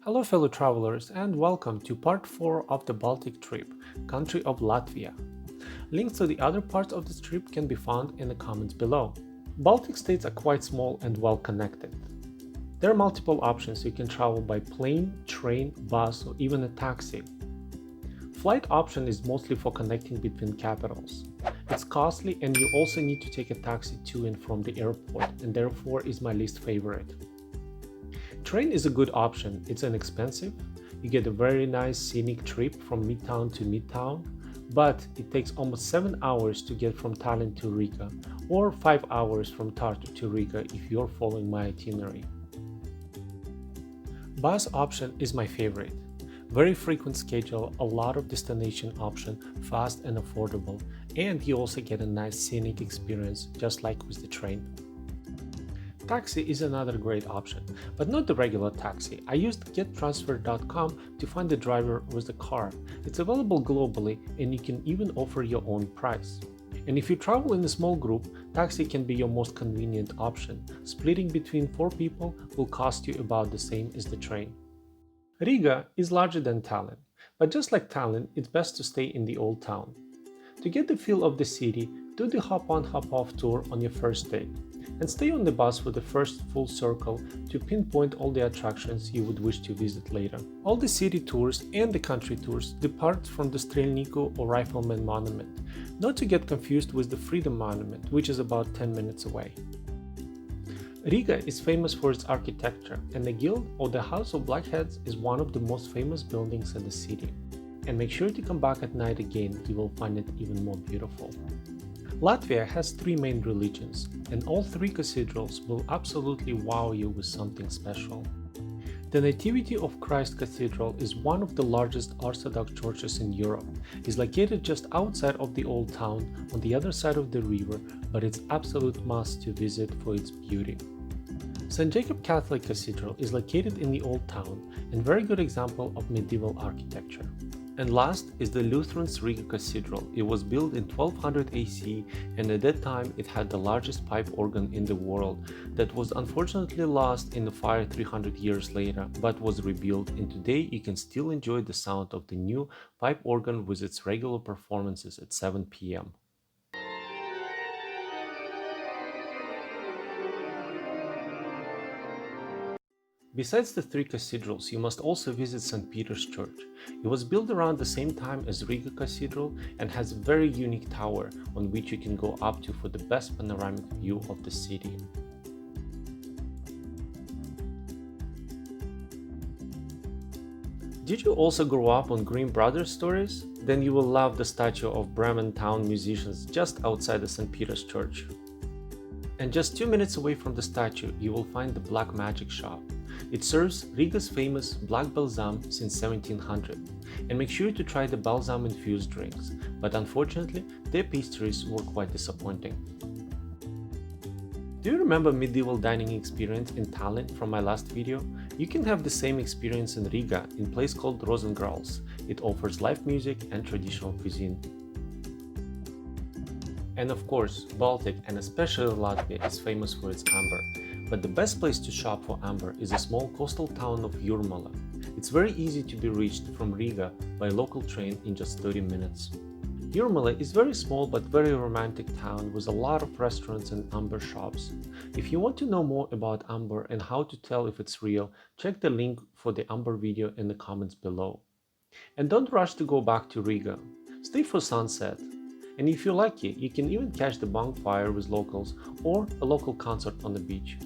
Hello fellow travelers and welcome to part 4 of the Baltic trip, country of Latvia. Links to the other parts of this trip can be found in the comments below. Baltic states are quite small and well connected. There are multiple options. You can travel by plane, train, bus or even a taxi. Flight option is mostly for connecting between capitals. It's costly and you also need to take a taxi to and from the airport and therefore is my least favorite. Train is a good option. It's inexpensive. You get a very nice scenic trip from midtown to midtown, but it takes almost 7 hours to get from Tallinn to Riga or 5 hours from Tartu to Riga if you're following my itinerary. Bus option is my favorite. Very frequent schedule, a lot of destination option, fast and affordable, and you also get a nice scenic experience just like with the train. Taxi is another great option, but not the regular taxi. I used gettransfer.com to find the driver with the car. It's available globally and you can even offer your own price. And if you travel in a small group, taxi can be your most convenient option. Splitting between 4 people will cost you about the same as the train. Riga is larger than Tallinn, but just like Tallinn, it's best to stay in the old town. To get the feel of the city, do the hop-on hop-off tour on your first day and stay on the bus for the first full circle to pinpoint all the attractions you would wish to visit later. All the city tours and the country tours depart from the Strelniku or Rifleman Monument, not to get confused with the Freedom Monument, which is about 10 minutes away. Riga is famous for its architecture, and the Guild or the House of Blackheads is one of the most famous buildings in the city. And make sure to come back at night again, you will find it even more beautiful. Latvia has 3 main religions, and all 3 cathedrals will absolutely wow you with something special. The Nativity of Christ Cathedral is one of the largest Orthodox churches in Europe. It's located just outside of the old town on the other side of the river, but it's absolute must to visit for its beauty. St. Jacob Catholic Cathedral is located in the old town and very good example of medieval architecture. And last is the Lutherans' Riga Cathedral. It was built in 1200 AC and at that time it had the largest pipe organ in the world that was unfortunately lost in the fire 300 years later but was rebuilt, and today you can still enjoy the sound of the new pipe organ with its regular performances at 7 p.m. Besides the 3 cathedrals, you must also visit St. Peter's Church. It was built around the same time as Riga Cathedral and has a very unique tower on which you can go up to for the best panoramic view of the city. Did you also grow up on Grimm Brothers stories? Then you will love the statue of Bremen town musicians just outside the St. Peter's Church. And just 2 minutes away from the statue, you will find the Black Magic shop. It serves Riga's famous black balsam since 1700, and make sure to try the balsam-infused drinks, but unfortunately their pastries were quite disappointing. Do you remember medieval dining experience in Tallinn from my last video? You can have the same experience in Riga in a place called Rozengrals. It offers live music and traditional cuisine. And of course, Baltic and especially Latvia is famous for its amber. But the best place to shop for amber is a small coastal town of Jurmala. It's very easy to be reached from Riga by local train in just 30 minutes. Jurmala is very small but very romantic town with a lot of restaurants and amber shops. If you want to know more about amber and how to tell if it's real, check the link for the amber video in the comments below. And don't rush to go back to Riga. Stay for sunset. And if you're lucky, you can even catch the bonfire with locals or a local concert on the beach.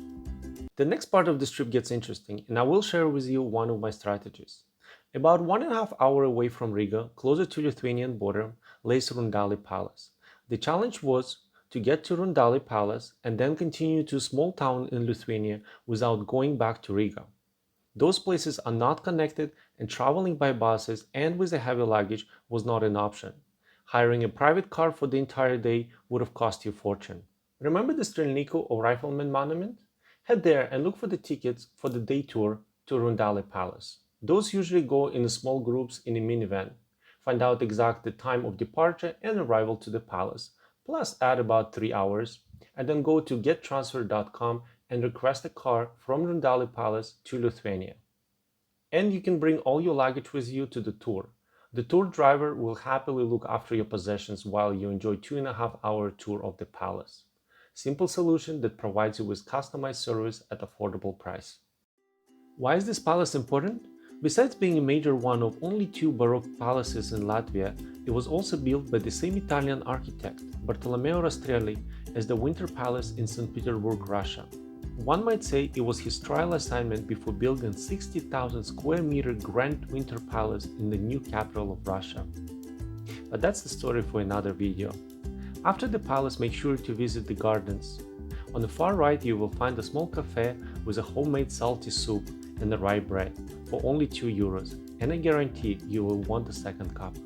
The next part of this trip gets interesting, and I will share with you one of my strategies. About 1.5 hours away from Riga, closer to Lithuanian border, lays Rundale Palace. The challenge was to get to Rundale Palace and then continue to a small town in Lithuania without going back to Riga. Those places are not connected, and traveling by buses and with a heavy luggage was not an option. Hiring a private car for the entire day would have cost you a fortune. Remember the Strelniku or Rifleman Monument? Head there and look for the tickets for the day tour to Rundale Palace. Those usually go in small groups in a minivan. Find out exact the time of departure and arrival to the palace, plus add about 3 hours, and then go to gettransfer.com and request a car from Rundale Palace to Lithuania. And you can bring all your luggage with you to the tour. The tour driver will happily look after your possessions while you enjoy 2.5-hour tour of the palace. Simple solution that provides you with customized service at affordable price. Why is this palace important? Besides being a major one of only 2 Baroque palaces in Latvia, it was also built by the same Italian architect, Bartolomeo Rastrelli, as the Winter Palace in St. Petersburg, Russia. One might say it was his trial assignment before building 60,000 square meter grand winter palace in the new capital of Russia. But that's the story for another video. After the palace, make sure to visit the gardens. On the far right you will find a small cafe with a homemade salty soup and a rye bread for only €2, and I guarantee you will want a second cup.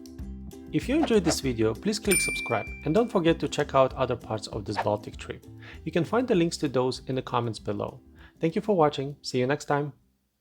If you enjoyed this video, please click subscribe and don't forget to check out other parts of this Baltic trip. You can find the links to those in the comments below. Thank you for watching, see you next time!